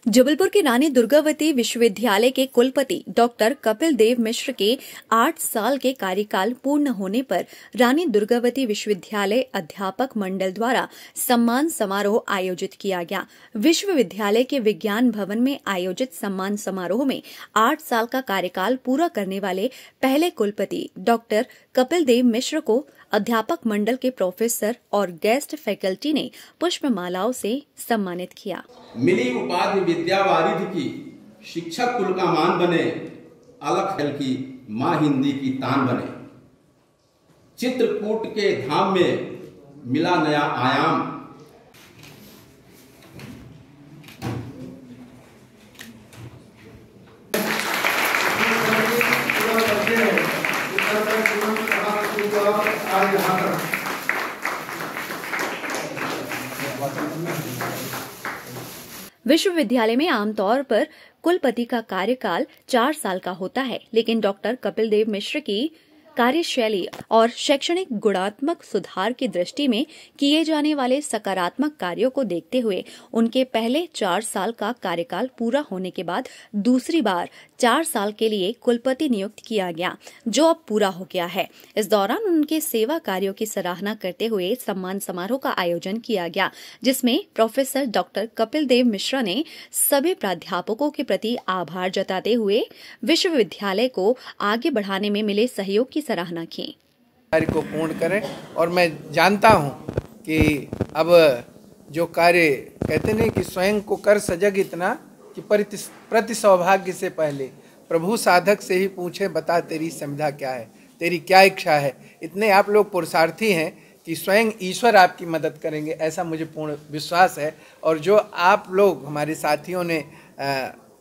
जबलपुर के रानी दुर्गावती विश्वविद्यालय के कुलपति डॉक्टर कपिल देव मिश्र के 8 साल के कार्यकाल पूर्ण होने पर रानी दुर्गावती विश्वविद्यालय अध्यापक मंडल द्वारा सम्मान समारोह आयोजित किया गया। विश्वविद्यालय के विज्ञान भवन में आयोजित सम्मान समारोह में 8 साल का कार्यकाल पूरा करने वाले पहले कुलपति डॉक्टर कपिल देव मिश्र को अध्यापक मंडल के प्रोफेसर और गेस्ट फैकल्टी ने पुष्पमालाओं से सम्मानित किया। मिली उपाधि विद्या वारिधि की शिक्षक कुल का मान बने, अलख हल की माँ हिंदी की तान बने। चित्रकूट के धाम में मिला नया आयाम, विश्वविद्यालय में आमतौर पर कुलपति का कार्यकाल 4 साल का होता है, लेकिन डॉक्टर कपिल देव मिश्र की कार्यशैली और शैक्षणिक गुणात्मक सुधार की दृष्टि में किए जाने वाले सकारात्मक कार्यों को देखते हुए उनके पहले 4 साल का कार्यकाल पूरा होने के बाद दूसरी बार 4 साल के लिए कुलपति नियुक्त किया गया, जो अब पूरा हो गया है। इस दौरान उनके सेवा कार्यों की सराहना करते हुए सम्मान समारोह का आयोजन किया गया, जिसमें प्रोफेसर डॉक्टर कपिल देव मिश्रा ने सभी प्राध्यापकों के प्रति आभार जताते हुए विश्वविद्यालय को आगे बढ़ाने में मिले सहयोग की सराहना की। कार्य को पूर्ण करें और मैं जानता हूं कि अब जो कार्य कहते नहीं कि स्वयं को कर सजग इतना कि प्रति सौभाग्य से पहले प्रभु साधक से ही पूछे, बता तेरी समझा क्या है, तेरी क्या इच्छा है। इतने आप लोग पुरुषार्थी हैं कि स्वयं ईश्वर आपकी मदद करेंगे, ऐसा मुझे पूर्ण विश्वास है। और जो आप लोग हमारे साथियों ने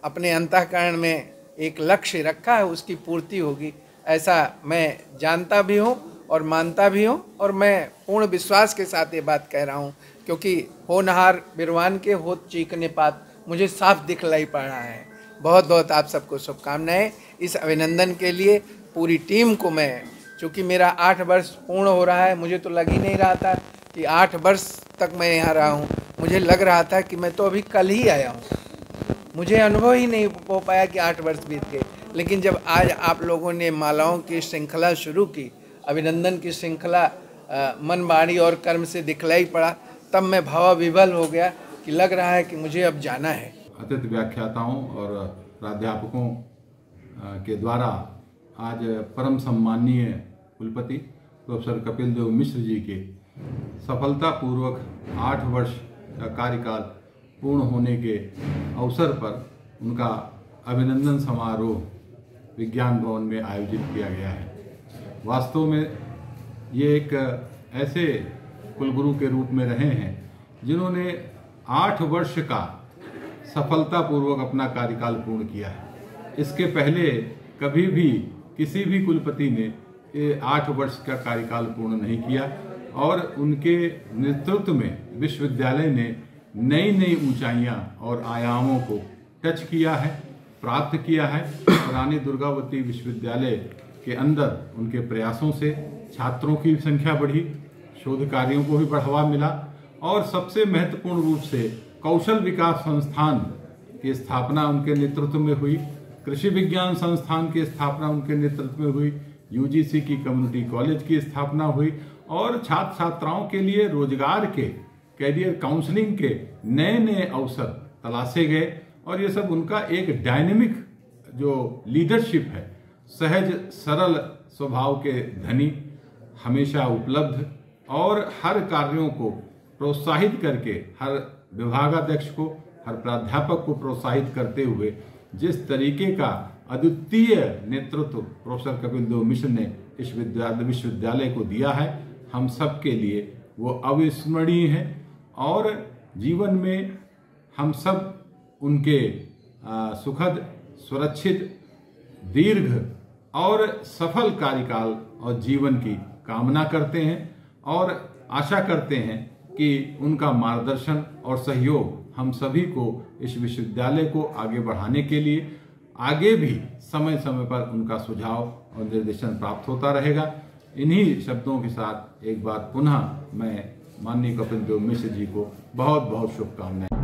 अपने अंतःकरण में एक लक्ष्य रखा है उसकी पूर्ति होगी, ऐसा मैं जानता भी हूँ और मानता भी हूँ। और मैं पूर्ण विश्वास के साथ ये बात कह रहा हूँ, क्योंकि होनहार बिरवान के होत चीकने पात मुझे साफ दिखलाई पड़ रहा है। बहुत बहुत आप सबको शुभकामनाएं। इस अभिनंदन के लिए पूरी टीम को मैं, चूँकि मेरा 8 वर्ष पूर्ण हो रहा है, मुझे तो लग ही नहीं रहा था कि 8 वर्ष तक मैं यहाँ रहा हूँ। मुझे लग रहा था कि मैं तो अभी कल ही आया हूँ, मुझे अनुभव ही नहीं हो पाया कि 8 वर्ष बीत गए। लेकिन जब आज आप लोगों ने मालाओं की श्रृंखला शुरू की, अभिनंदन की श्रृंखला मन वाणी और कर्म से दिखलाई पड़ा, तब मैं भावाविभल हो गया कि लग रहा है कि मुझे अब जाना है। अतिथि व्याख्याताओं और प्राध्यापकों के द्वारा आज परम सम्माननीय कुलपति प्रोफेसर कपिल देव मिश्र जी के सफलतापूर्वक 8 वर्ष का कार्यकाल पूर्ण होने के अवसर पर उनका अभिनंदन समारोह विज्ञान भवन में आयोजित किया गया है। वास्तव में ये एक ऐसे कुलगुरु के रूप में रहे हैं जिन्होंने 8 वर्ष का सफलतापूर्वक अपना कार्यकाल पूर्ण किया है। इसके पहले कभी भी किसी भी कुलपति ने 8 वर्ष का कार्यकाल पूर्ण नहीं किया और उनके नेतृत्व में विश्वविद्यालय ने नई नई ऊंचाइयां और आयामों को टच किया है, प्राप्त किया है। रानी दुर्गावती विश्वविद्यालय के अंदर उनके प्रयासों से छात्रों की संख्या बढ़ी, शोध कार्यों को भी बढ़ावा मिला और सबसे महत्वपूर्ण रूप से कौशल विकास संस्थान की स्थापना उनके नेतृत्व में हुई, कृषि विज्ञान संस्थान की स्थापना उनके नेतृत्व में हुई, यूजीसी की कम्युनिटी कॉलेज की स्थापना हुई और छात्र छात्राओं के लिए रोजगार के, कैरियर काउंसलिंग के नए नए अवसर तलाशे गए। और ये सब उनका एक डायनेमिक जो लीडरशिप है, सहज सरल स्वभाव के धनी, हमेशा उपलब्ध और हर कार्यों को प्रोत्साहित करके, हर विभागाध्यक्ष को, हर प्राध्यापक को प्रोत्साहित करते हुए जिस तरीके का अद्वितीय नेतृत्व प्रोफेसर कपिल देव मिश्र ने इस विश्वविद्यालय को दिया है, हम सब के लिए वो अविस्मरणीय है। और जीवन में हम सब उनके सुखद, सुरक्षित, दीर्घ और सफल कार्यकाल और जीवन की कामना करते हैं और आशा करते हैं कि उनका मार्गदर्शन और सहयोग हम सभी को इस विश्वविद्यालय को आगे बढ़ाने के लिए आगे भी समय समय पर उनका सुझाव और निर्देशन प्राप्त होता रहेगा। इन्हीं शब्दों के साथ एक बार पुनः मैं माननीय कपिल देव मिश्र जी को बहुत बहुत शुभकामनाएं।